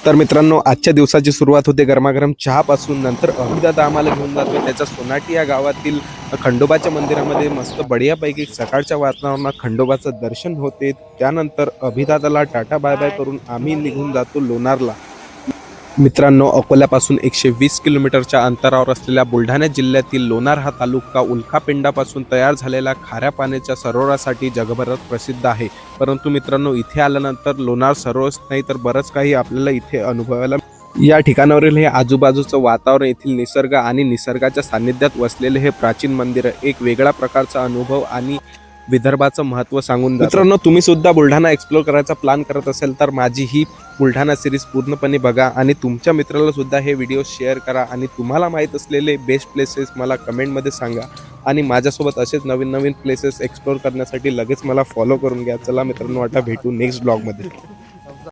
तर मित्रांनो, आजच्या दिवसाची सुरुवात होते गरमागरम चहापासून. नंतर अभिदादा आम्हाला घेऊन जातो त्याच्या सोनाटी या गावातील खंडोबाच्या मंदिरामध्ये. मस्त बढियापैकी सकाळच्या वातावरणात खंडोबाचं दर्शन होते. त्यानंतर अभिदादाला टाटा बाय बाय करून आम्ही निघून जातो लोणारला. मित्रांनो, अकोल्यापासून 120 किलोमीटरच्या अंतरावर असलेल्या बुलढाणा जिल्ह्यातील लोणार हा तालुका उल्कापिंडापासून तयार झालेल्या खाऱ्या पाण्याच्या सरोवरासाठी जगभरात प्रसिद्ध आहे. परंतु मित्रांनो, इथे आल्यानंतर लोणार सरोवरच नाही तर बरंच काही आपल्याला इथे अनुभवायला. या ठिकाणावरील हे आजूबाजूचं वातावरण, येथील निसर्ग आणि निसर्गाच्या सानिध्यात वसलेले हे प्राचीन मंदिर एक वेगळा प्रकारचा अनुभव आणि विदर्भाचं महत्त्व सांगून जातं. मित्रांनो, तुम्ही सुद्धा बुलढाणा एक्सप्लोर करायचा प्लॅन करत असेल तर माझी ही बुलढाणा सिरीज पूर्णपणे बघा आणि तुमच्या मित्राला सुद्धा हे व्हिडिओ शेअर करा. आणि तुम्हाला माहीत असलेले बेस्ट प्लेसेस मला कमेंटमध्ये सांगा. आणि माझ्यासोबत असेच नवीन नवीन प्लेसेस एक्सप्लोर करण्यासाठी लगेच मला फॉलो करून घ्या. चला मित्रांनो, आता भेटू नेक्स्ट ब्लॉगमध्ये.